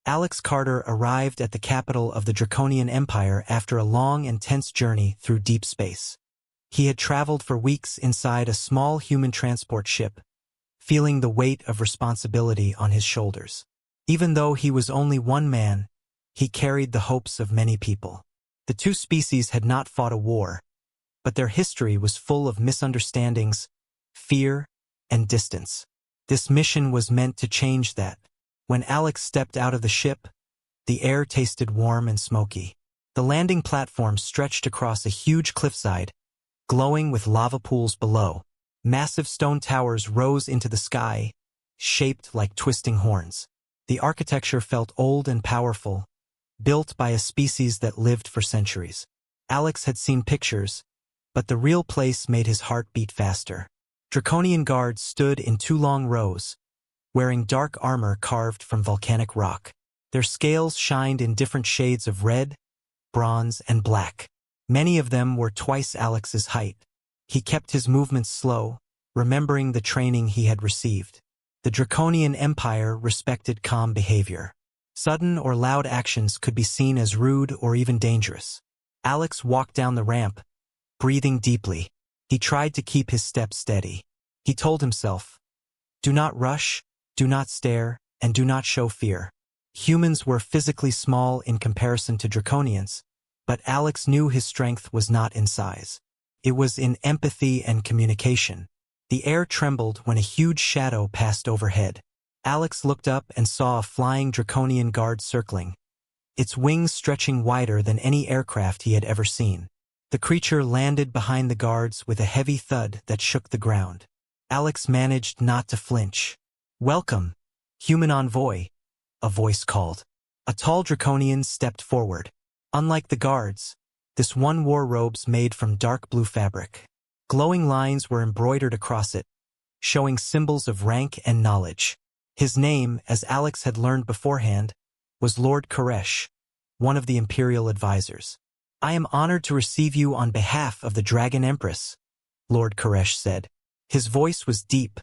Alex Carter arrived at the capital of the Draconian Empire after a long and tense journey through deep space. He had traveled for weeks inside a small human transport ship, feeling the weight of responsibility on his shoulders. Even though he was only one man, he carried the hopes of many people. The two species had not fought a war, but their history was full of misunderstandings, fear, and distance. This mission was meant to change that. When Alex stepped out of the ship, the air tasted warm and smoky. The landing platform stretched across a huge cliffside, glowing with lava pools below. Massive stone towers rose into the sky, shaped like twisting horns. The architecture felt old and powerful, built by a species that lived for centuries. Alex had seen pictures, but the real place made his heart beat faster. Draconian guards stood in two long rows, wearing dark armor carved from volcanic rock. Their scales shined in different shades of red, bronze, and black. Many of them were twice Alex's height. He kept his movements slow, remembering the training he had received. The Draconian Empire respected calm behavior. Sudden or loud actions could be seen as rude or even dangerous. Alex walked down the ramp, breathing deeply. He tried to keep his steps steady. He told himself, "Do not rush, do not stare, and do not show fear." Humans were physically small in comparison to Draconians, but Alex knew his strength was not in size. It was in empathy and communication. The air trembled when a huge shadow passed overhead. Alex looked up and saw a flying Draconian guard circling, its wings stretching wider than any aircraft he had ever seen. The creature landed behind the guards with a heavy thud that shook the ground. Alex managed not to flinch. "Welcome, human envoy," a voice called. A tall Draconian stepped forward. Unlike the guards, this one wore robes made from dark blue fabric. Glowing lines were embroidered across it, showing symbols of rank and knowledge. His name, as Alex had learned beforehand, was Lord Koresh, one of the Imperial advisors. "I am honored to receive you on behalf of the Dragon Empress," Lord Koresh said. His voice was deep,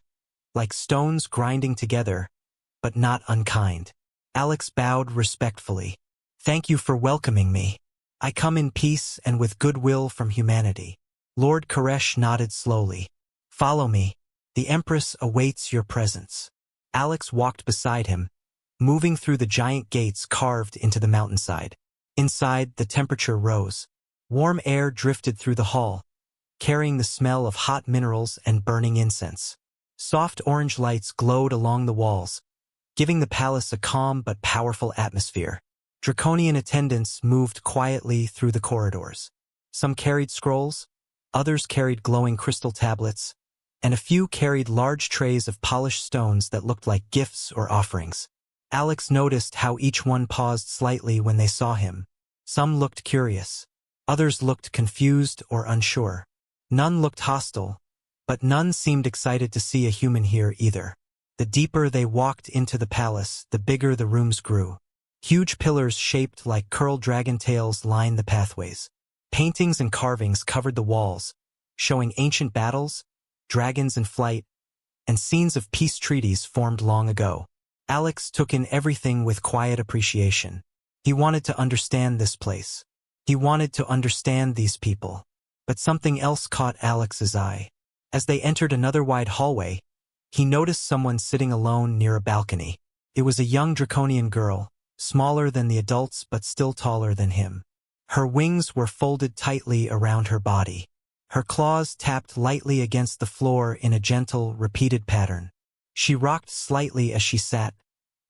like stones grinding together, but not unkind. Alex bowed respectfully. "Thank you for welcoming me. I come in peace and with goodwill from humanity." Lord Koresh nodded slowly. "Follow me. The Empress awaits your presence." Alex walked beside him, moving through the giant gates carved into the mountainside. Inside, the temperature rose. Warm air drifted through the hall, carrying the smell of hot minerals and burning incense. Soft orange lights glowed along the walls, giving the palace a calm but powerful atmosphere. Draconian attendants moved quietly through the corridors. Some carried scrolls, others carried glowing crystal tablets, and a few carried large trays of polished stones that looked like gifts or offerings. Alex noticed how each one paused slightly when they saw him. Some looked curious. Others looked confused or unsure. None looked hostile, but none seemed excited to see a human here either. The deeper they walked into the palace, the bigger the rooms grew. Huge pillars shaped like curled dragon tails lined the pathways. Paintings and carvings covered the walls, showing ancient battles, dragons in flight, and scenes of peace treaties formed long ago. Alex took in everything with quiet appreciation. He wanted to understand this place. He wanted to understand these people. But something else caught Alex's eye. As they entered another wide hallway, he noticed someone sitting alone near a balcony. It was a young Draconian girl, smaller than the adults but still taller than him. Her wings were folded tightly around her body. Her claws tapped lightly against the floor in a gentle, repeated pattern. She rocked slightly as she sat,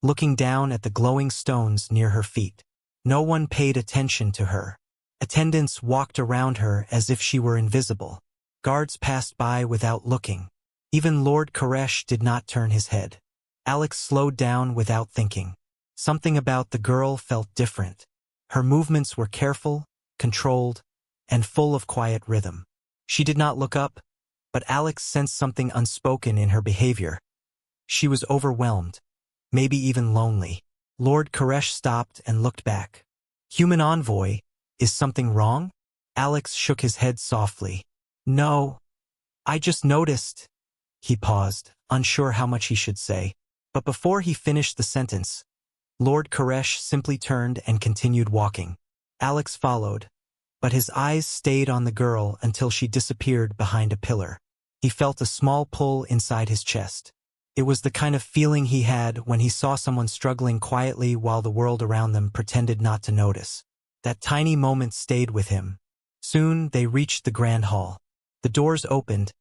looking down at the glowing stones near her feet. No one paid attention to her. Attendants walked around her as if she were invisible. Guards passed by without looking. Even Lord Koresh did not turn his head. Alex slowed down without thinking. Something about the girl felt different. Her movements were careful, controlled, and full of quiet rhythm. She did not look up, but Alex sensed something unspoken in her behavior. She was overwhelmed, maybe even lonely. Lord Koresh stopped and looked back. "Human envoy, is something wrong?" Alex shook his head softly. "No, I just noticed." He paused, unsure how much he should say. But before he finished the sentence, Lord Koresh simply turned and continued walking. Alex followed, but his eyes stayed on the girl until she disappeared behind a pillar. He felt a small pull inside his chest. It was the kind of feeling he had when he saw someone struggling quietly while the world around them pretended not to notice. That tiny moment stayed with him. Soon they reached the grand hall. The doors opened,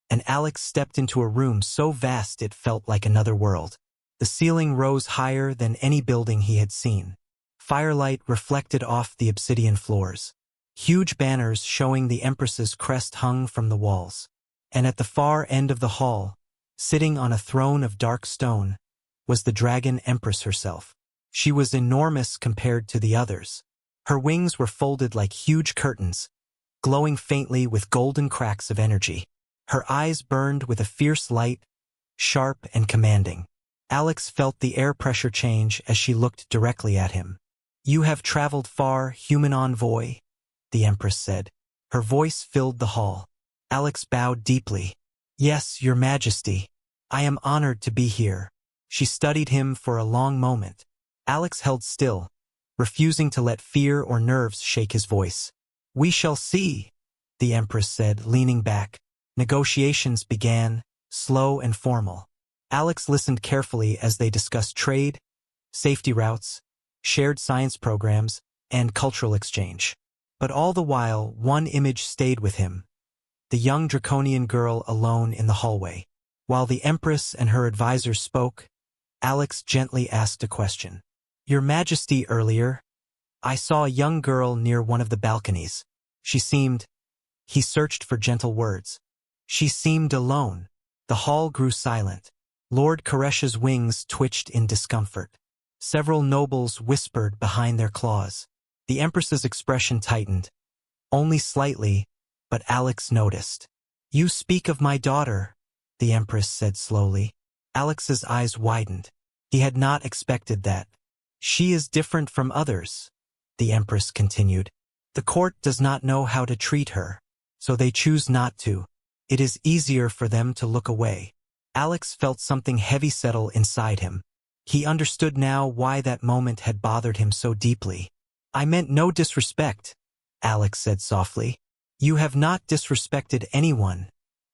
and Alex stepped into a room so vast it felt like another world. The ceiling rose higher than any building he had seen. Firelight reflected off the obsidian floors. Huge banners showing the Empress's crest hung from the walls. And at the far end of the hall, sitting on a throne of dark stone, was the Dragon Empress herself. She was enormous compared to the others. Her wings were folded like huge curtains, glowing faintly with golden cracks of energy. Her eyes burned with a fierce light, sharp and commanding. Alex felt the air pressure change as she looked directly at him. "You have traveled far, human envoy," the Empress said. Her voice filled the hall. Alex bowed deeply. "Yes, Your Majesty. I am honored to be here." She studied him for a long moment. Alex held still, refusing to let fear or nerves shake his voice. "We shall see," the Empress said, leaning back. Negotiations began, slow and formal. Alex listened carefully as they discussed trade, safety routes, shared science programs, and cultural exchange. But all the while, one image stayed with him: the young draconian girl alone in the hallway. While the Empress and her advisors spoke, Alex gently asked a question. "Your Majesty, earlier, I saw a young girl near one of the balconies. She seemed—" He searched for gentle words. "She seemed alone." The hall grew silent. Lord Koresh's wings twitched in discomfort. Several nobles whispered behind their claws. The Empress's expression tightened. Only slightly, but Alex noticed. "You speak of my daughter," the Empress said slowly. Alex's eyes widened. He had not expected that. "She is different from others," the Empress continued. "The court does not know how to treat her, so they choose not to. It is easier for them to look away." Alex felt something heavy settle inside him. He understood now why that moment had bothered him so deeply. "I meant no disrespect," Alex said softly. "You have not disrespected anyone,"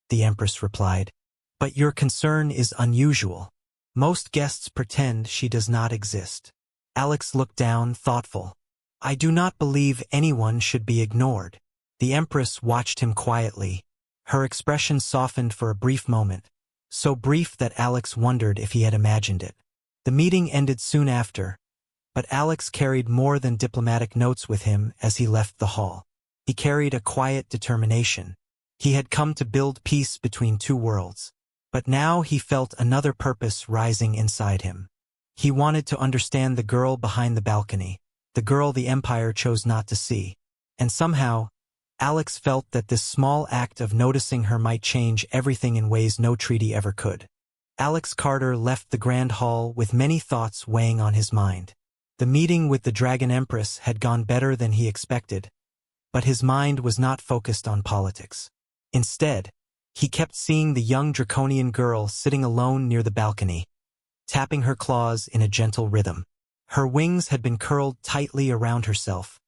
the Empress replied. "But your concern is unusual. Most guests pretend she does not exist." Alex looked down, thoughtful. "I do not believe anyone should be ignored." The Empress watched him quietly. Her expression softened for a brief moment, so brief that Alex wondered if he had imagined it. The meeting ended soon after, but Alex carried more than diplomatic notes with him as he left the hall. He carried a quiet determination. He had come to build peace between two worlds. But now he felt another purpose rising inside him. He wanted to understand the girl behind the balcony, the girl the Empire chose not to see. And somehow, Alex felt that this small act of noticing her might change everything in ways no treaty ever could. Alex Carter left the Grand Hall with many thoughts weighing on his mind. The meeting with the Dragon Empress had gone better than he expected, but his mind was not focused on politics. Instead, he kept seeing the young draconian girl sitting alone near the balcony, tapping her claws in a gentle rhythm. Her wings had been curled tightly around herself,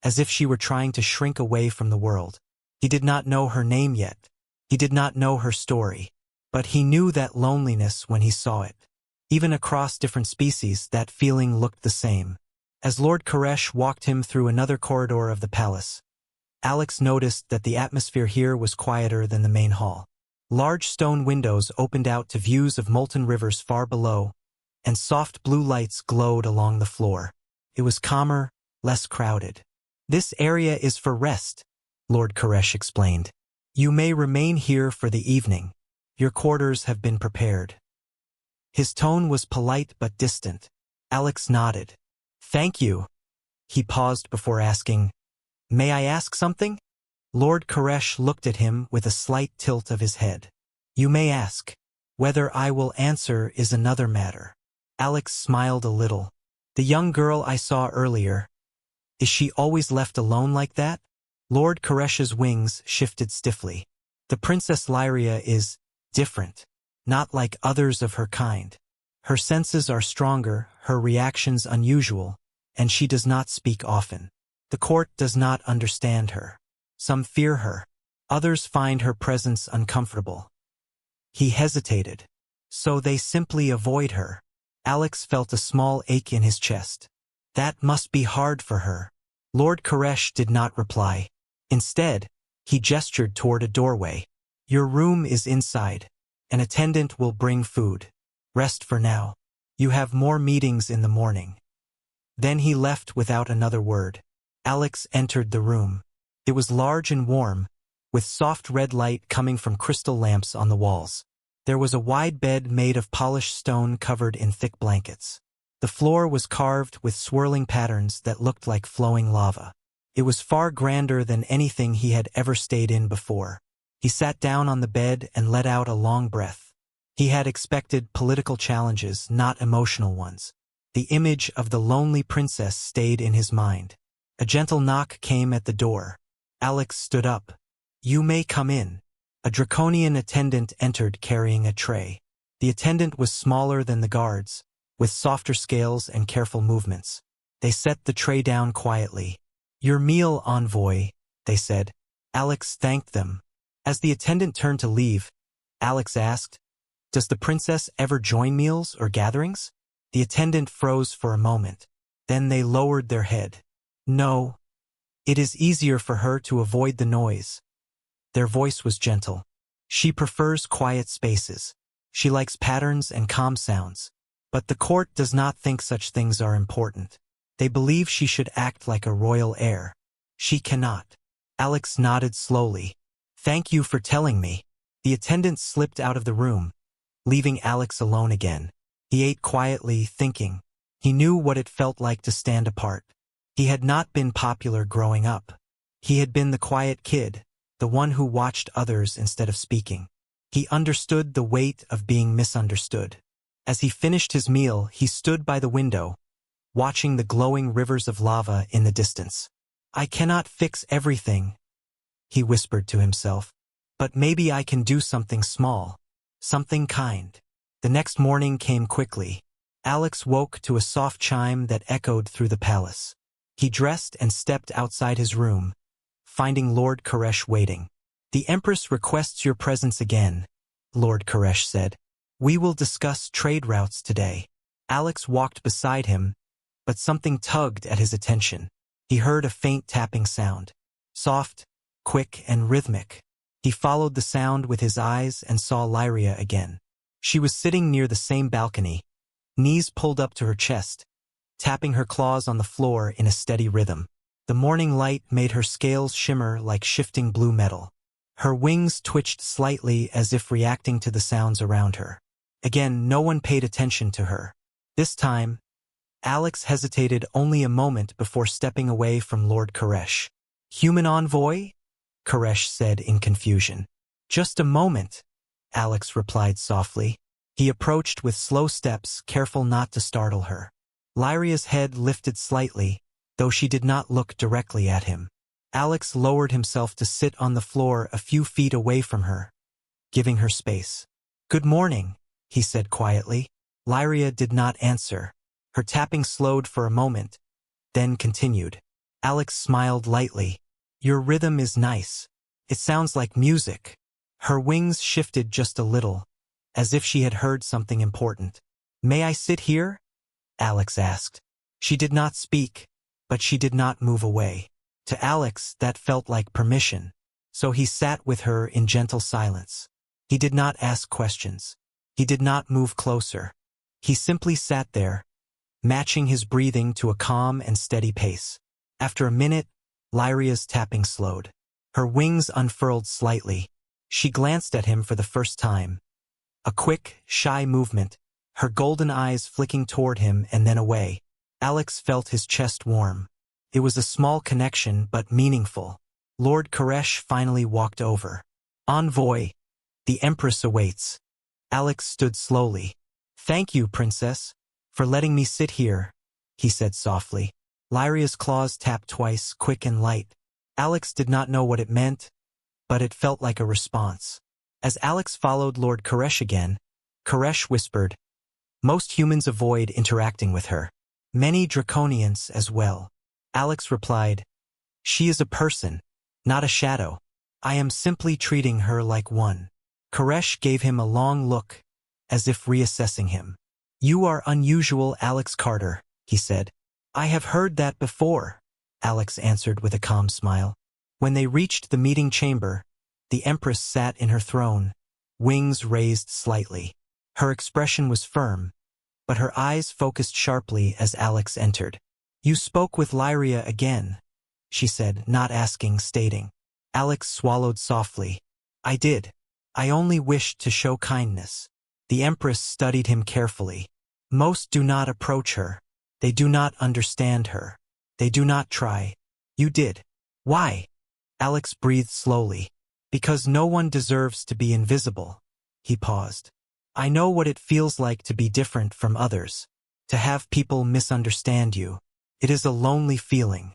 as if she were trying to shrink away from the world. He did not know her name yet. He did not know her story. But he knew that loneliness when he saw it. Even across different species, that feeling looked the same. As Lord Koresh walked him through another corridor of the palace, Alex noticed that the atmosphere here was quieter than the main hall. Large stone windows opened out to views of molten rivers far below, and soft blue lights glowed along the floor. It was calmer, less crowded. "This area is for rest," Lord Koresh explained. "You may remain here for the evening. Your quarters have been prepared." His tone was polite but distant. Alex nodded. "Thank you." He paused before asking, "May I ask something?" Lord Koresh looked at him with a slight tilt of his head. "You may ask. Whether I will answer is another matter." Alex smiled a little. "The young girl I saw earlier, is she always left alone like that?" Lord Koresh's wings shifted stiffly. "The Princess Lyria is different, not like others of her kind. Her senses are stronger, her reactions unusual, and she does not speak often. The court does not understand her. Some fear her. Others find her presence uncomfortable. He hesitated. So they simply avoid her. Alex felt a small ache in his chest. That must be hard for her. Lord Koresh did not reply. Instead, he gestured toward a doorway. Your room is inside. An attendant will bring food. Rest for now. You have more meetings in the morning. Then he left without another word. Alex entered the room. It was large and warm, with soft red light coming from crystal lamps on the walls. There was a wide bed made of polished stone covered in thick blankets. The floor was carved with swirling patterns that looked like flowing lava. It was far grander than anything he had ever stayed in before. He sat down on the bed and let out a long breath. He had expected political challenges, not emotional ones. The image of the lonely princess stayed in his mind. A gentle knock came at the door. Alex stood up. You may come in. A draconian attendant entered carrying a tray. The attendant was smaller than the guards, with softer scales and careful movements. They set the tray down quietly. Your meal, envoy, they said. Alex thanked them. As the attendant turned to leave, Alex asked, Does the princess ever join meals or gatherings? The attendant froze for a moment. Then they lowered their head. No. It is easier for her to avoid the noise. Their voice was gentle. She prefers quiet spaces. She likes patterns and calm sounds. But the court does not think such things are important. They believe she should act like a royal heir. She cannot. Alex nodded slowly. Thank you for telling me. The attendant slipped out of the room, leaving Alex alone again. He ate quietly, thinking. He knew what it felt like to stand apart. He had not been popular growing up. He had been the quiet kid, the one who watched others instead of speaking. He understood the weight of being misunderstood. As he finished his meal, he stood by the window, watching the glowing rivers of lava in the distance. I cannot fix everything, he whispered to himself. But maybe I can do something small, something kind. The next morning came quickly. Alex woke to a soft chime that echoed through the palace. He dressed and stepped outside his room, finding Lord Koresh waiting. The Empress requests your presence again, Lord Koresh said. We will discuss trade routes today. Alex walked beside him, but something tugged at his attention. He heard a faint tapping sound. Soft, quick, and rhythmic. He followed the sound with his eyes and saw Lyria again. She was sitting near the same balcony, knees pulled up to her chest, tapping her claws on the floor in a steady rhythm. The morning light made her scales shimmer like shifting blue metal. Her wings twitched slightly as if reacting to the sounds around her. Again, no one paid attention to her. This time, Alex hesitated only a moment before stepping away from Lord Koresh. Human envoy? Koresh said in confusion. Just a moment, Alex replied softly. He approached with slow steps, careful not to startle her. Lyria's head lifted slightly, though she did not look directly at him. Alex lowered himself to sit on the floor a few feet away from her, giving her space. Good morning, he said quietly. Lyria did not answer. Her tapping slowed for a moment, then continued. Alex smiled lightly. Your rhythm is nice. It sounds like music. Her wings shifted just a little, as if she had heard something important. May I sit here? Alex asked. She did not speak, but she did not move away. To Alex, that felt like permission, so he sat with her in gentle silence. He did not ask questions. He did not move closer. He simply sat there, matching his breathing to a calm and steady pace. After a minute, Lyria's tapping slowed. Her wings unfurled slightly. She glanced at him for the first time. A quick, shy movement, her golden eyes flicking toward him and then away. Alex felt his chest warm. It was a small connection, but meaningful. Lord Koresh finally walked over. Envoy, the Empress awaits. Alex stood slowly. Thank you, Princess, for letting me sit here, he said softly. Lyria's claws tapped twice, quick and light. Alex did not know what it meant, but it felt like a response. As Alex followed Lord Koresh again, Koresh whispered, Most humans avoid interacting with her. Many Draconians as well. Alex replied, "She is a person, not a shadow. I am simply treating her like one." Koresh gave him a long look, as if reassessing him. "You are unusual, Alex Carter," he said. "I have heard that before," Alex answered with a calm smile. When they reached the meeting chamber, the Empress sat in her throne, wings raised slightly. Her expression was firm, but her eyes focused sharply as Alex entered. "You spoke with Lyria again," she said, not asking, stating. Alex swallowed softly. "I did. I only wished to show kindness." The Empress studied him carefully. "Most do not approach her. They do not understand her. They do not try. You did. Why?" Alex breathed slowly. "Because no one deserves to be invisible." He paused. "I know what it feels like to be different from others, to have people misunderstand you. It is a lonely feeling."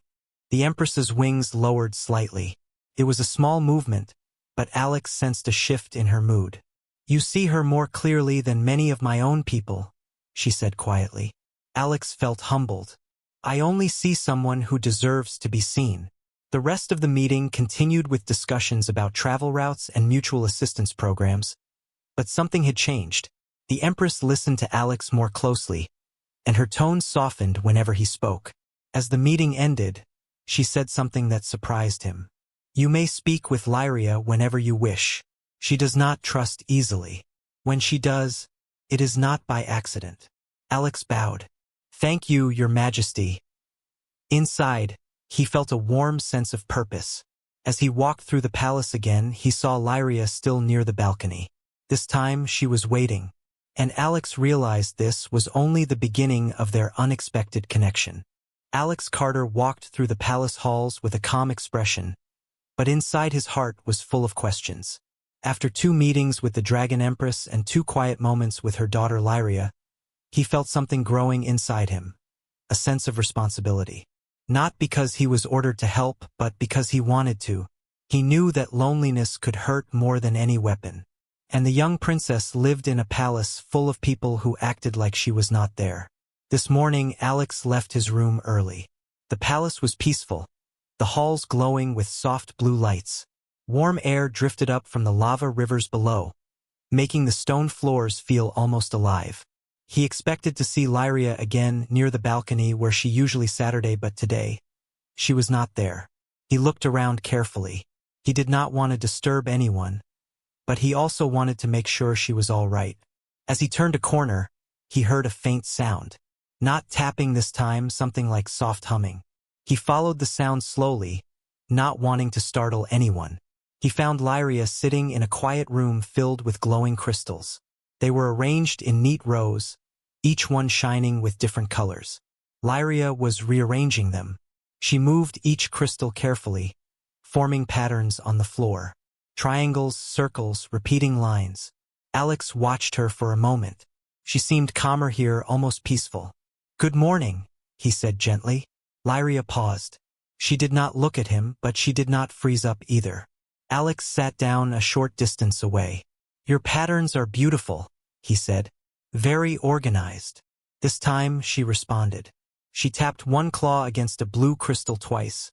The Empress's wings lowered slightly. It was a small movement, but Alex sensed a shift in her mood. "You see her more clearly than many of my own people," she said quietly. Alex felt humbled. "I only see someone who deserves to be seen." The rest of the meeting continued with discussions about travel routes and mutual assistance programs, but something had changed. The Empress listened to Alex more closely, and her tone softened whenever he spoke. As the meeting ended, she said something that surprised him. "You may speak with Lyria whenever you wish. She does not trust easily. When she does, it is not by accident." Alex bowed. "Thank you, Your Majesty." Inside, he felt a warm sense of purpose. As he walked through the palace again, he saw Lyria still near the balcony. This time she was waiting, and Alex realized this was only the beginning of their unexpected connection. Alex Carter walked through the palace halls with a calm expression, but inside his heart was full of questions. After 2 meetings with the Dragon Empress and 2 quiet moments with her daughter Lyria, he felt something growing inside him, a sense of responsibility. Not because he was ordered to help, but because he wanted to. He knew that loneliness could hurt more than any weapon. And the young princess lived in a palace full of people who acted like she was not there. This morning, Alex left his room early. The palace was peaceful, the halls glowing with soft blue lights. Warm air drifted up from the lava rivers below, making the stone floors feel almost alive. He expected to see Lyria again near the balcony where she usually Saturday, but today, she was not there. He looked around carefully. He did not want to disturb anyone, but he also wanted to make sure she was all right. As he turned a corner, he heard a faint sound. Not tapping this time, something like soft humming. He followed the sound slowly, not wanting to startle anyone. He found Lyria sitting in a quiet room filled with glowing crystals. They were arranged in neat rows, each one shining with different colors. Lyria was rearranging them. She moved each crystal carefully, forming patterns on the floor. Triangles, circles, repeating lines. Alex watched her for a moment. She seemed calmer here, almost peaceful. "Good morning," he said gently. Lyria paused. She did not look at him, but she did not freeze up either. Alex sat down a short distance away. "Your patterns are beautiful," he said. "Very organized." This time, she responded. She tapped one claw against a blue crystal twice,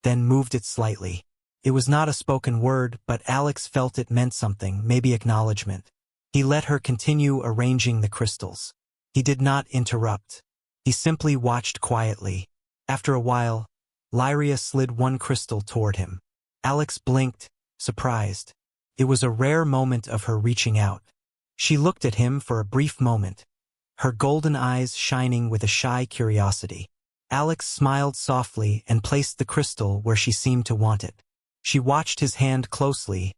then moved it slightly. It was not a spoken word, but Alex felt it meant something, maybe acknowledgement. He let her continue arranging the crystals. He did not interrupt. He simply watched quietly. After a while, Lyria slid one crystal toward him. Alex blinked, surprised. It was a rare moment of her reaching out. She looked at him for a brief moment, her golden eyes shining with a shy curiosity. Alex smiled softly and placed the crystal where she seemed to want it. She watched his hand closely,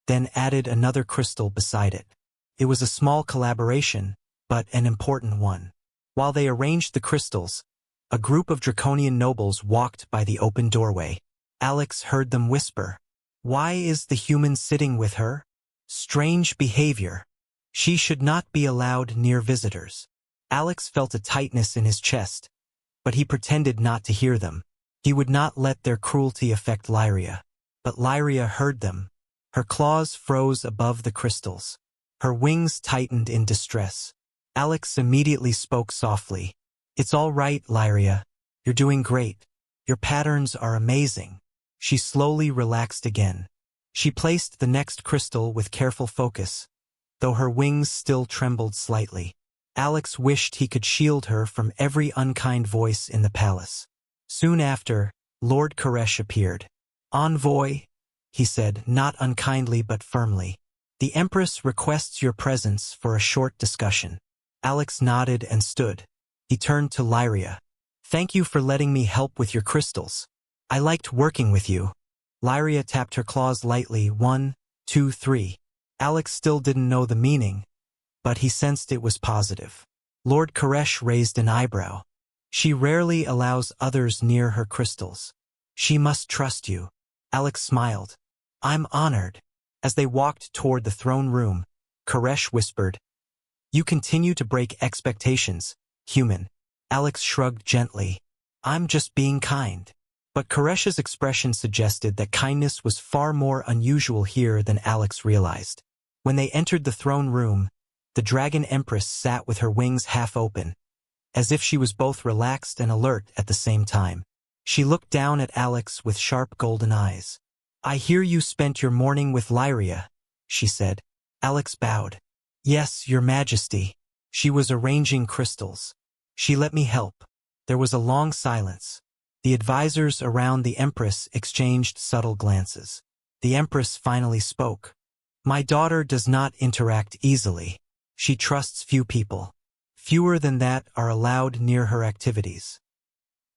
then added another crystal beside it. It was a small collaboration, but an important one. While they arranged the crystals, a group of Draconian nobles walked by the open doorway. Alex heard them whisper, "Why is the human sitting with her? Strange behavior. She should not be allowed near visitors." Alex felt a tightness in his chest, but he pretended not to hear them. He would not let their cruelty affect Lyria. But Lyria heard them. Her claws froze above the crystals. Her wings tightened in distress. Alex immediately spoke softly. It's all right, Lyria. You're doing great. Your patterns are amazing. She slowly relaxed again. She placed the next crystal with careful focus, though her wings still trembled slightly. Alex wished he could shield her from every unkind voice in the palace. Soon after, Lord Koresh appeared. "Envoy," he said, not unkindly but firmly. "The Empress requests your presence for a short discussion." Alex nodded and stood. He turned to Lyria. "Thank you for letting me help with your crystals. I liked working with you." Lyria tapped her claws lightly. 1, 2, 3. Alex still didn't know the meaning, but he sensed it was positive. Lord Koresh raised an eyebrow. "She rarely allows others near her crystals. She must trust you." Alex smiled. "I'm honored." As they walked toward the throne room, Koresh whispered, "You continue to break expectations, human." Alex shrugged gently. "I'm just being kind." But Koresh's expression suggested that kindness was far more unusual here than Alex realized. When they entered the throne room, the Dragon Empress sat with her wings half open, as if she was both relaxed and alert at the same time. She looked down at Alex with sharp golden eyes. "I hear you spent your morning with Lyria," she said. Alex bowed. "Yes, Your Majesty." She was arranging crystals. "She let me help." There was a long silence. The advisors around the Empress exchanged subtle glances. The Empress finally spoke. "My daughter does not interact easily. She trusts few people. Fewer than that are allowed near her activities."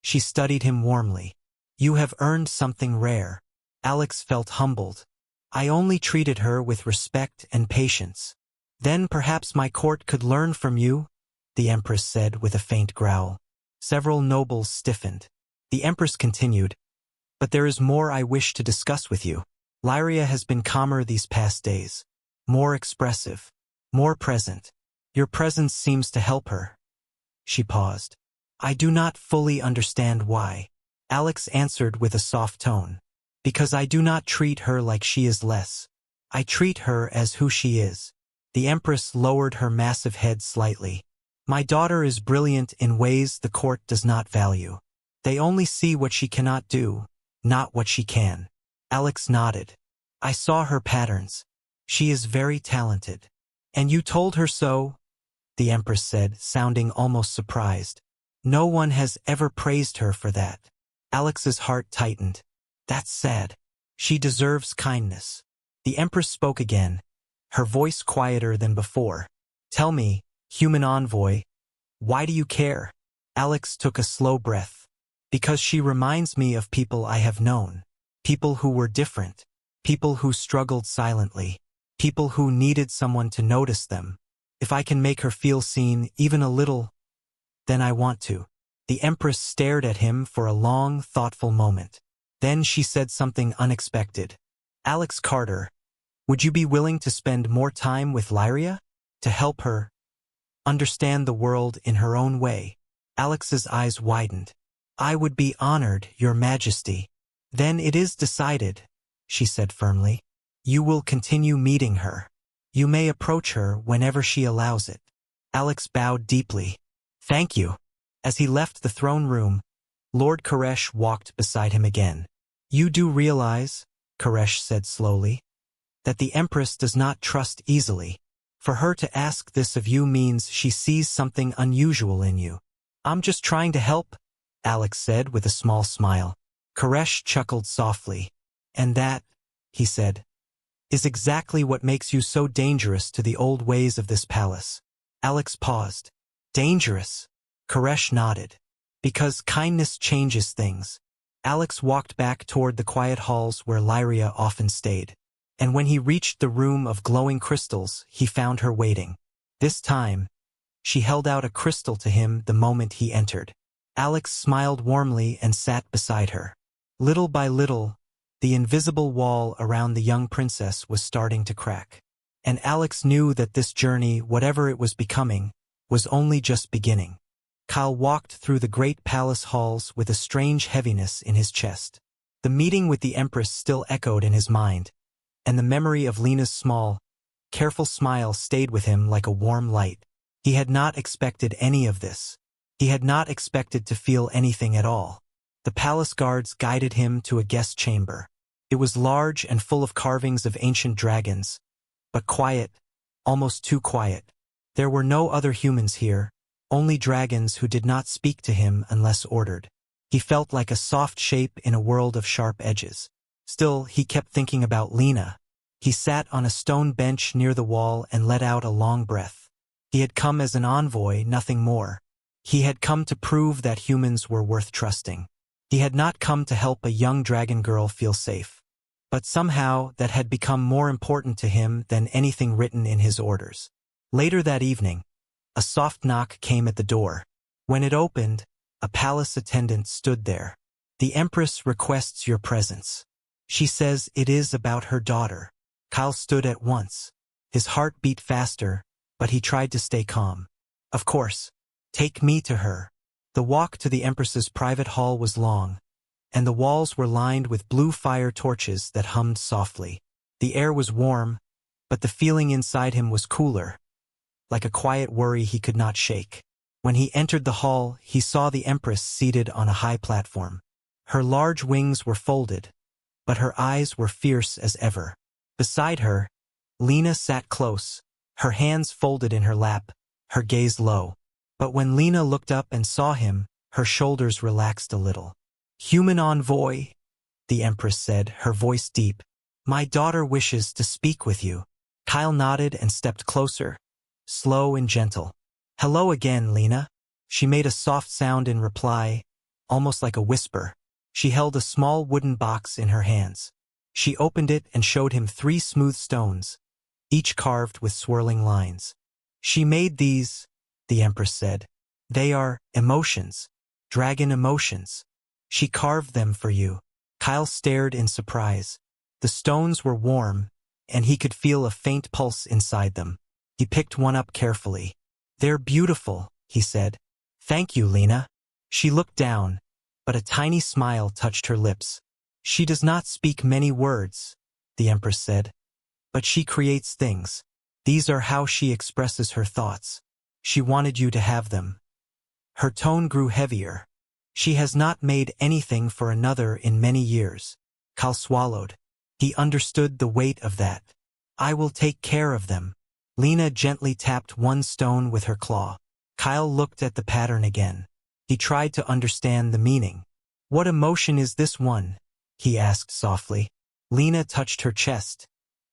She studied him warmly. "You have earned something rare." Alex felt humbled. "I only treated her with respect and patience." "Then perhaps my court could learn from you," the Empress said with a faint growl. Several nobles stiffened. The Empress continued, "But there is more I wish to discuss with you. Lyria has been calmer these past days. More expressive. More present. Your presence seems to help her." She paused. "I do not fully understand why." Alex answered with a soft tone. "Because I do not treat her like she is less. I treat her as who she is." The Empress lowered her massive head slightly. "My daughter is brilliant in ways the court does not value. They only see what she cannot do, not what she can." Alex nodded. "I saw her patterns. She is very talented." "And you told her so?" the Empress said, sounding almost surprised. "No one has ever praised her for that." Alex's heart tightened. "That's sad. She deserves kindness." The Empress spoke again, her voice quieter than before. "Tell me, human envoy, why do you care?" Alex took a slow breath. "Because she reminds me of people I have known. People who were different. People who struggled silently. People who needed someone to notice them. If I can make her feel seen, even a little, then I want to." The Empress stared at him for a long, thoughtful moment. Then she said something unexpected. "Alex Carter, would you be willing to spend more time with Lyria? To help her understand the world in her own way?" Alex's eyes widened. "I would be honored, Your Majesty." "Then it is decided," she said firmly. "You will continue meeting her. You may approach her whenever she allows it." Alex bowed deeply. "Thank you." As he left the throne room, Lord Koresh walked beside him again. "You do realize," Koresh said slowly, "that the Empress does not trust easily. For her to ask this of you means she sees something unusual in you." "I'm just trying to help," Alex said with a small smile. Koresh chuckled softly. "And that," he said, "is exactly what makes you so dangerous to the old ways of this palace." Alex paused. "Dangerous?" Koresh nodded. "Because kindness changes things." Alex walked back toward the quiet halls where Lyria often stayed. And when he reached the room of glowing crystals, he found her waiting. This time, she held out a crystal to him the moment he entered. Alex smiled warmly and sat beside her. Little by little, the invisible wall around the young princess was starting to crack. And Alex knew that this journey, whatever it was becoming, was only just beginning. Kyle walked through the great palace halls with a strange heaviness in his chest. The meeting with the Empress still echoed in his mind, and the memory of Lina's small, careful smile stayed with him like a warm light. He had not expected any of this. He had not expected to feel anything at all. The palace guards guided him to a guest chamber. It was large and full of carvings of ancient dragons, but quiet, almost too quiet. There were no other humans here, only dragons who did not speak to him unless ordered. He felt like a soft shape in a world of sharp edges. Still, he kept thinking about Lina. He sat on a stone bench near the wall and let out a long breath. He had come as an envoy, nothing more. He had come to prove that humans were worth trusting. He had not come to help a young dragon girl feel safe. But somehow that had become more important to him than anything written in his orders. Later that evening, a soft knock came at the door. When it opened, a palace attendant stood there. "The Empress requests your presence. She says it is about her daughter." Kyle stood at once. His heart beat faster, but he tried to stay calm. "Of course. Take me to her." The walk to the Empress's private hall was long, and the walls were lined with blue fire torches that hummed softly. The air was warm, but the feeling inside him was cooler, like a quiet worry he could not shake. When he entered the hall, he saw the Empress seated on a high platform. Her large wings were folded, but her eyes were fierce as ever. Beside her, Lina sat close, her hands folded in her lap, her gaze low. But when Lina looked up and saw him, her shoulders relaxed a little. "Human envoy," the Empress said, her voice deep. "My daughter wishes to speak with you." Kyle nodded and stepped closer, slow and gentle. "Hello again, Lina." She made a soft sound in reply, almost like a whisper. She held a small wooden box in her hands. She opened it and showed him 3 smooth stones, each carved with swirling lines. "She made these," the Empress said. "They are emotions, dragon emotions. She carved them for you." Kyle stared in surprise. The stones were warm, and he could feel a faint pulse inside them. He picked one up carefully. "They're beautiful," he said. "Thank you, Lina." She looked down, but a tiny smile touched her lips. "She does not speak many words," the Empress said, "but she creates things. These are how she expresses her thoughts. She wanted you to have them." Her tone grew heavier. "She has not made anything for another in many years." Kyle swallowed. He understood the weight of that. "I will take care of them." Lina gently tapped one stone with her claw. Kyle looked at the pattern again. He tried to understand the meaning. "What emotion is this one?" he asked softly. Lina touched her chest,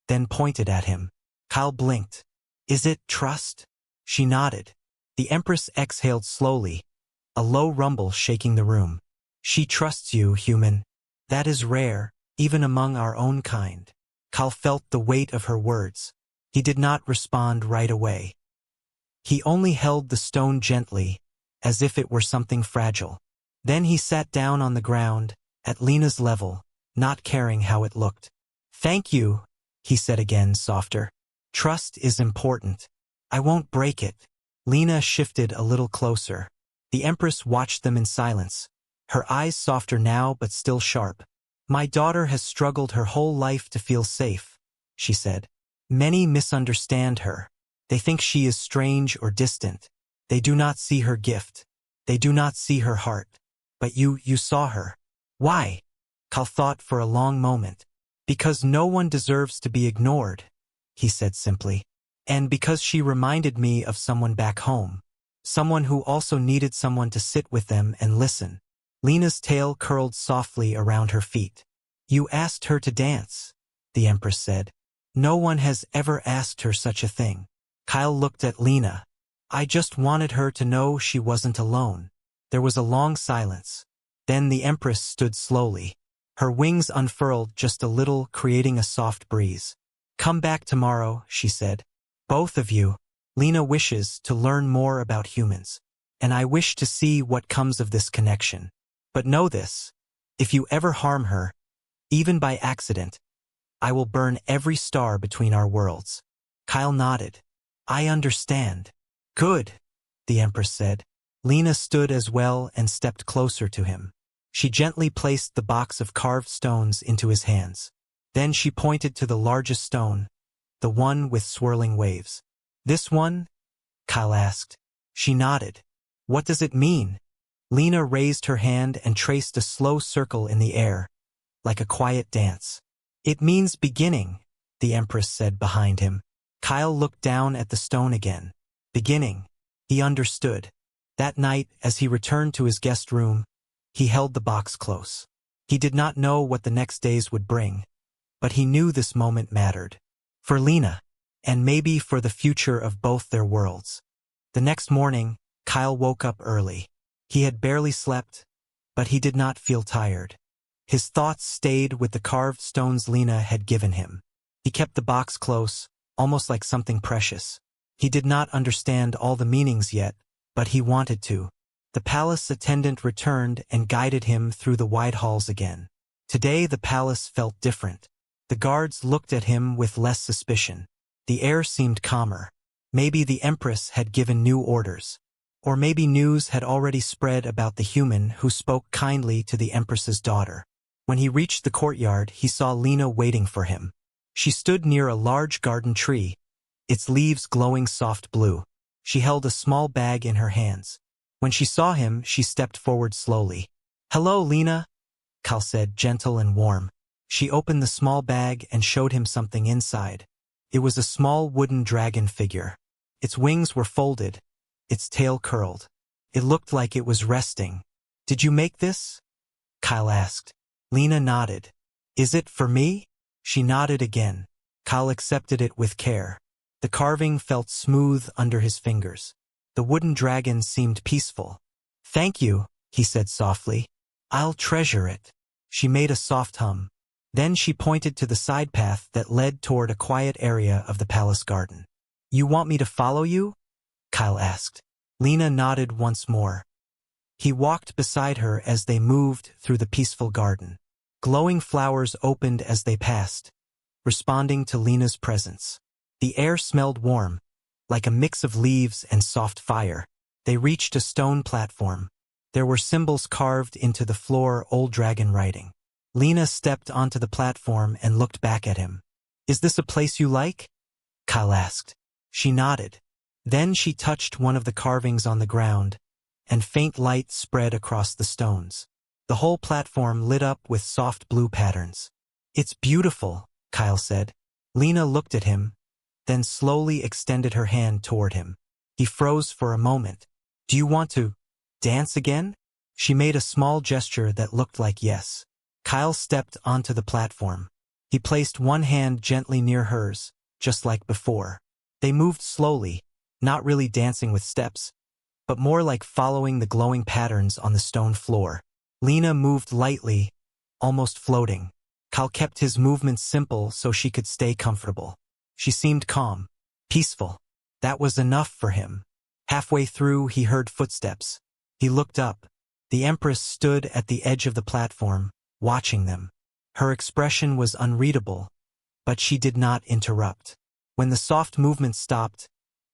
then pointed at him. Kyle blinked. "Is it trust?" She nodded. The Empress exhaled slowly, a low rumble shaking the room. "She trusts you, human. That is rare, even among our own kind." Kyle felt the weight of her words. He did not respond right away. He only held the stone gently, as if it were something fragile. Then he sat down on the ground, at Lina's level, not caring how it looked. "Thank you," he said again, softer. "Trust is important. I won't break it." Lina shifted a little closer. The Empress watched them in silence, her eyes softer now but still sharp. "My daughter has struggled her whole life to feel safe," she said. "Many misunderstand her. They think she is strange or distant. They do not see her gift. They do not see her heart. But you saw her." "Why?" Kyle thought for a long moment. "Because no one deserves to be ignored," he said simply. "And because she reminded me of someone back home. Someone who also needed someone to sit with them and listen." Lina's tail curled softly around her feet. "You asked her to dance," the Empress said. "No one has ever asked her such a thing." Kyle looked at Lina. "I just wanted her to know she wasn't alone." There was a long silence. Then the Empress stood slowly. Her wings unfurled just a little, creating a soft breeze. "Come back tomorrow," she said. "Both of you. Lina wishes to learn more about humans. And I wish to see what comes of this connection. But know this. If you ever harm her, even by accident, I will burn every star between our worlds." Kyle nodded. "I understand." "Good," the Empress said. Lina stood as well and stepped closer to him. She gently placed the box of carved stones into his hands. Then she pointed to the largest stone, the one with swirling waves. "This one?" Kyle asked. She nodded. What does it mean? Lina raised her hand and traced a slow circle in the air, like a quiet dance. It means beginning, the Empress said behind him. Kyle looked down at the stone again. Beginning. He understood. That night, as he returned to his guest room, he held the box close. He did not know what the next days would bring, but he knew this moment mattered. For Lina, and maybe for the future of both their worlds. The next morning, Kyle woke up early. He had barely slept, but he did not feel tired. His thoughts stayed with the carved stones Lina had given him. He kept the box close, almost like something precious. He did not understand all the meanings yet, but he wanted to. The palace attendant returned and guided him through the wide halls again. Today the palace felt different. The guards looked at him with less suspicion. The air seemed calmer. Maybe the Empress had given new orders. Or maybe news had already spread about the human who spoke kindly to the Empress's daughter. When he reached the courtyard, he saw Lina waiting for him. She stood near a large garden tree, its leaves glowing soft blue. She held a small bag in her hands. When she saw him, she stepped forward slowly. "Hello, Lina," Kyle said, gentle and warm. She opened the small bag and showed him something inside. It was a small wooden dragon figure. Its wings were folded, its tail curled. It looked like it was resting. "Did you make this?" Kyle asked. Lina nodded. "Is it for me?" She nodded again. Kyle accepted it with care. The carving felt smooth under his fingers. The wooden dragon seemed peaceful. "Thank you," he said softly. "I'll treasure it." She made a soft hum. Then she pointed to the side path that led toward a quiet area of the palace garden. "You want me to follow you?" Kyle asked. Lina nodded once more. He walked beside her as they moved through the peaceful garden. Glowing flowers opened as they passed, responding to Lina's presence. The air smelled warm, like a mix of leaves and soft fire. They reached a stone platform. There were symbols carved into the floor, old dragon writing. Lina stepped onto the platform and looked back at him. "Is this a place you like?" Kyle asked. She nodded. Then she touched one of the carvings on the ground, and faint light spread across the stones. The whole platform lit up with soft blue patterns. "It's beautiful," Kyle said. Lina looked at him, then slowly extended her hand toward him. He froze for a moment. "Do you want to dance again?" She made a small gesture that looked like yes. Kyle stepped onto the platform. He placed one hand gently near hers, just like before. They moved slowly, not really dancing with steps, but more like following the glowing patterns on the stone floor. Lina moved lightly, almost floating. Kyle kept his movements simple so she could stay comfortable. She seemed calm, peaceful. That was enough for him. Halfway through, he heard footsteps. He looked up. The Empress stood at the edge of the platform, watching them. Her expression was unreadable, but she did not interrupt. When the soft movement stopped,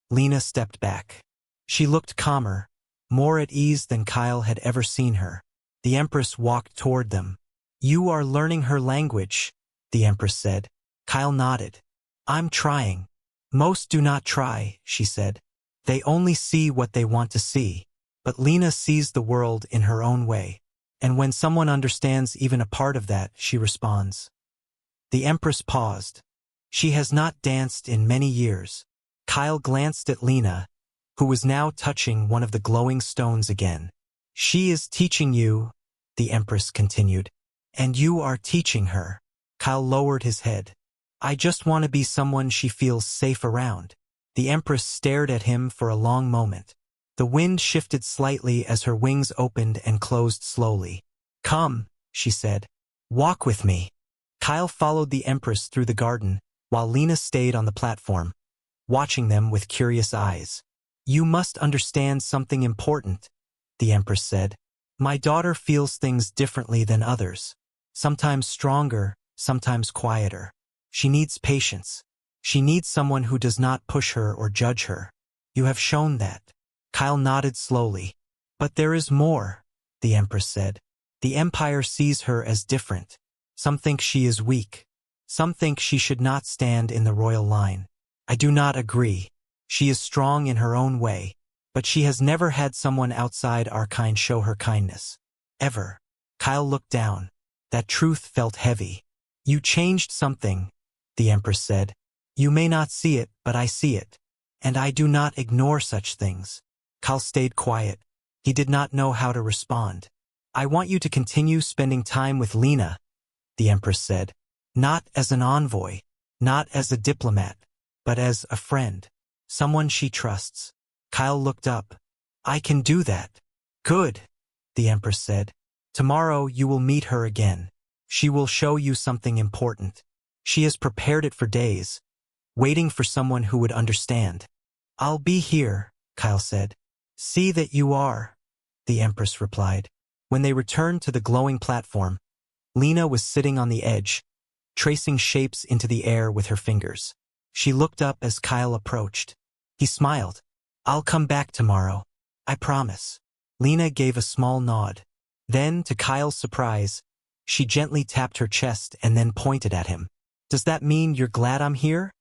Lina stepped back. She looked calmer, more at ease than Kyle had ever seen her. The Empress walked toward them. "You are learning her language," the Empress said. Kyle nodded. "I'm trying." "Most do not try," she said. "They only see what they want to see." But Lina sees the world in her own way. And when someone understands even a part of that, she responds. The Empress paused. She has not danced in many years. Kyle glanced at Lina, who was now touching one of the glowing stones again. "She is teaching you," the Empress continued. "And you are teaching her." Kyle lowered his head. "I just want to be someone she feels safe around." The Empress stared at him for a long moment. The wind shifted slightly as her wings opened and closed slowly. "Come," she said. "Walk with me." Kyle followed the Empress through the garden, while Lina stayed on the platform, watching them with curious eyes. "You must understand something important," the Empress said. "My daughter feels things differently than others. Sometimes stronger, sometimes quieter. She needs patience. She needs someone who does not push her or judge her. You have shown that." Kyle nodded slowly. "But there is more," the Empress said. "The Empire sees her as different. Some think she is weak. Some think she should not stand in the royal line. I do not agree." She is strong in her own way, but she has never had someone outside our kind show her kindness. Ever. Kyle looked down. That truth felt heavy. You changed something, the Empress said. You may not see it, but I see it. And I do not ignore such things. Kyle stayed quiet. He did not know how to respond. I want you to continue spending time with Lina, the Empress said. Not as an envoy, not as a diplomat, but as a friend. Someone she trusts. Kyle looked up. I can do that. Good, the Empress said. Tomorrow you will meet her again. She will show you something important. She has prepared it for days, waiting for someone who would understand. I'll be here, Kyle said. See that you are, the Empress replied. When they returned to the glowing platform, Lina was sitting on the edge, tracing shapes into the air with her fingers. She looked up as Kyle approached. He smiled. I'll come back tomorrow. I promise. Lina gave a small nod. Then, to Kyle's surprise, she gently tapped her chest and then pointed at him. Does that mean you're glad I'm here?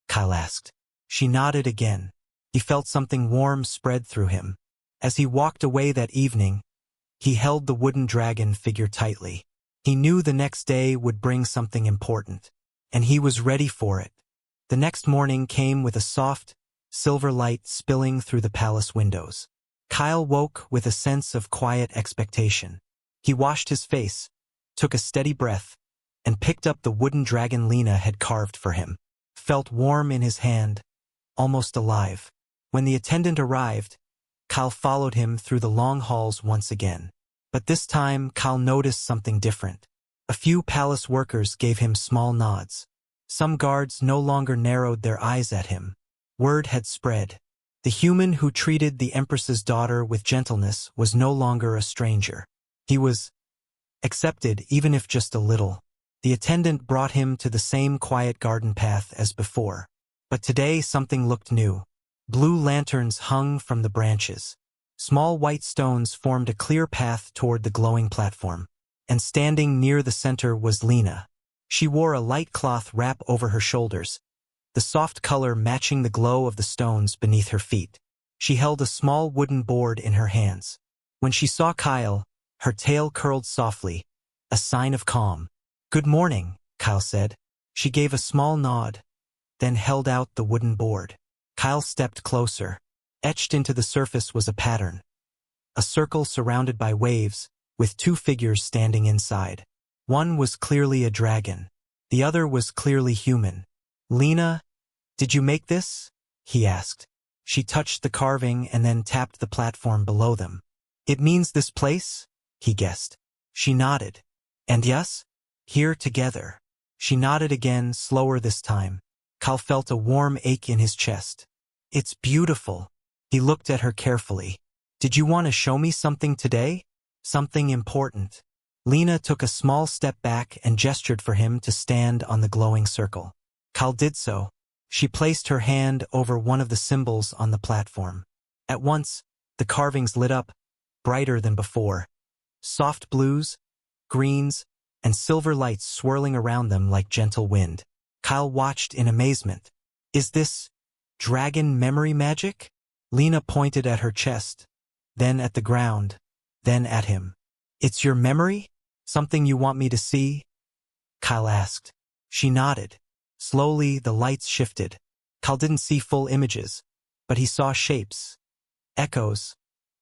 Kyle asked. She nodded again. He felt something warm spread through him. As he walked away that evening, he held the wooden dragon figure tightly. He knew the next day would bring something important, and he was ready for it. The next morning came with a soft, silver light spilling through the palace windows. Kyle woke with a sense of quiet expectation. He washed his face, took a steady breath, and picked up the wooden dragon Lina had carved for him. Felt warm in his hand, almost alive. When the attendant arrived, Kyle followed him through the long halls once again. But this time, Kyle noticed something different. A few palace workers gave him small nods. Some guards no longer narrowed their eyes at him. Word had spread. The human who treated the Empress's daughter with gentleness was no longer a stranger. He was accepted, even if just a little. The attendant brought him to the same quiet garden path as before. But today something looked new. Blue lanterns hung from the branches. Small white stones formed a clear path toward the glowing platform. And standing near the center was Lina. She wore a light cloth wrap over her shoulders, the soft color matching the glow of the stones beneath her feet. She held a small wooden board in her hands. When she saw Kyle, her tail curled softly, a sign of calm. Good morning, Kyle said. She gave a small nod, then held out the wooden board. Kyle stepped closer. Etched into the surface was a pattern. A circle surrounded by waves, with two figures standing inside. One was clearly a dragon. The other was clearly human. Lina, did you make this? He asked. She touched the carving and then tapped the platform below them. It means this place? He guessed. She nodded. And yes? Here together. She nodded again, slower this time. Kyle felt a warm ache in his chest. It's beautiful. He looked at her carefully. Did you want to show me something today? Something important. Lina took a small step back and gestured for him to stand on the glowing circle. Kyle did so. She placed her hand over one of the symbols on the platform. At once, the carvings lit up, brighter than before. Soft blues, greens, and silver lights swirling around them like gentle wind. Kyle watched in amazement. Is this dragon memory magic? Lina pointed at her chest, then at the ground, then at him. It's your memory? Something you want me to see? Kyle asked. She nodded. Slowly, the lights shifted. Kyle didn't see full images, but he saw shapes, echoes,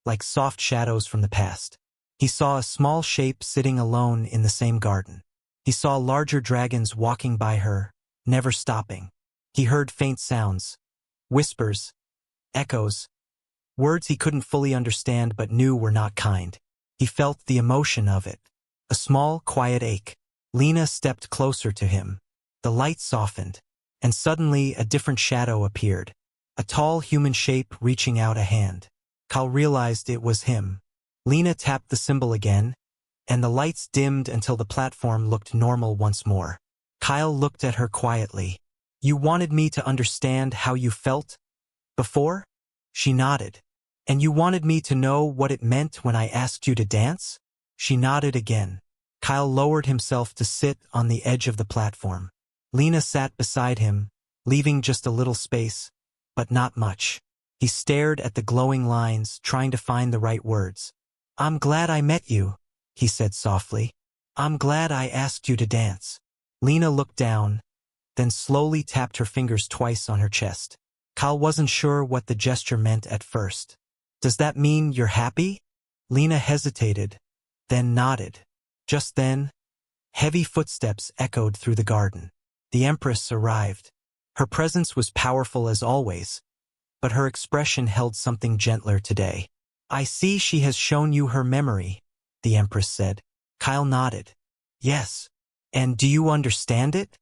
like soft shadows from the past. He saw a small shape sitting alone in the same garden. He saw larger dragons walking by her, never stopping. He heard faint sounds, whispers, echoes, words he couldn't fully understand but knew were not kind. He felt the emotion of it. A small, quiet ache. Lina stepped closer to him. The light softened, and suddenly a different shadow appeared. A tall human shape reaching out a hand. Kyle realized it was him. Lina tapped the symbol again, and the lights dimmed until the platform looked normal once more. Kyle looked at her quietly. You wanted me to understand how you felt before? She nodded. And you wanted me to know what it meant when I asked you to dance? She nodded again. Kyle lowered himself to sit on the edge of the platform. Lina sat beside him, leaving just a little space, but not much. He stared at the glowing lines, trying to find the right words. "I'm glad I met you," he said softly. "I'm glad I asked you to dance." Lina looked down, then slowly tapped her fingers twice on her chest. Kyle wasn't sure what the gesture meant at first. "Does that mean you're happy?" Lina hesitated, then nodded. Just then, heavy footsteps echoed through the garden. The Empress arrived. Her presence was powerful as always, but her expression held something gentler today. "I see she has shown you her memory," the Empress said. Kyle nodded. "Yes. And do you understand it?"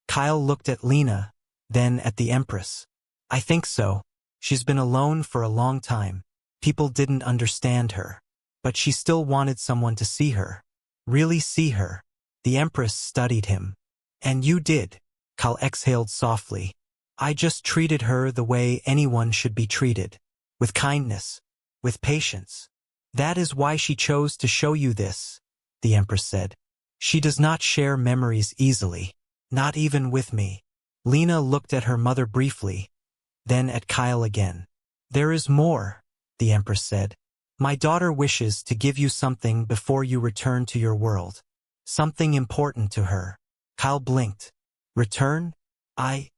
Kyle looked at Lina, then at the Empress. "I think so. She's been alone for a long time. People didn't understand her. But she still wanted someone to see her. Really see her." The Empress studied him. "And you did." Kyle exhaled softly. "I just treated her the way anyone should be treated. With kindness. With patience. That is why she chose to show you this," the Empress said. "She does not share memories easily. Not even with me." Lina looked at her mother briefly, then at Kyle again. "There is more," the Empress said. "My daughter wishes to give you something before you return to your world. Something important to her." Kyle blinked. "Return? I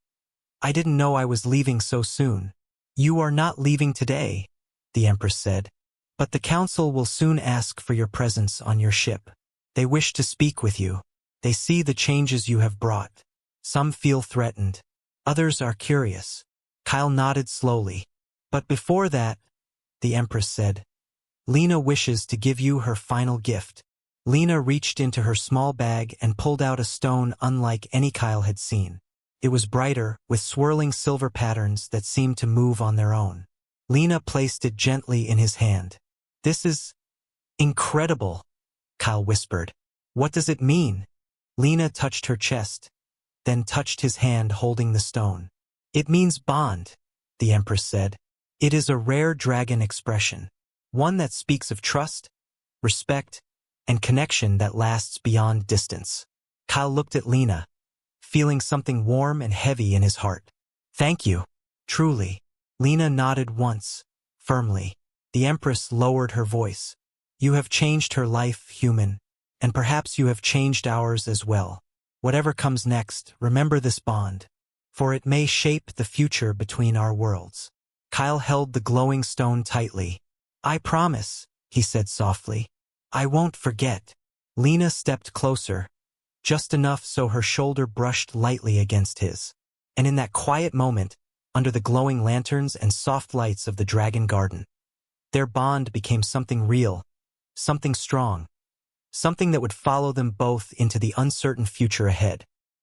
didn't know I was leaving so soon." "You are not leaving today," the Empress said. "But the Council will soon ask for your presence on your ship. They wish to speak with you. They see the changes you have brought. Some feel threatened. Others are curious." Kyle nodded slowly. "But before that," the Empress said, "Lina wishes to give you her final gift." Lina reached into her small bag and pulled out a stone unlike any Kyle had seen. It was brighter, with swirling silver patterns that seemed to move on their own. Lina placed it gently in his hand. "This is incredible," Kyle whispered. "What does it mean?" Lina touched her chest, then touched his hand holding the stone. "It means bond," the Empress said. "It is a rare dragon expression. One that speaks of trust, respect, and connection that lasts beyond distance." Kyle looked at Lina, feeling something warm and heavy in his heart. "Thank you. Truly." Lina nodded once, firmly. The Empress lowered her voice. "You have changed her life, human, and perhaps you have changed ours as well. Whatever comes next, remember this bond, for it may shape the future between our worlds." Kyle held the glowing stone tightly. "I promise," he said softly. "I won't forget." Lina stepped closer, just enough so her shoulder brushed lightly against his. And in that quiet moment, under the glowing lanterns and soft lights of the Dragon Garden, their bond became something real, something strong, something that would follow them both into the uncertain future ahead.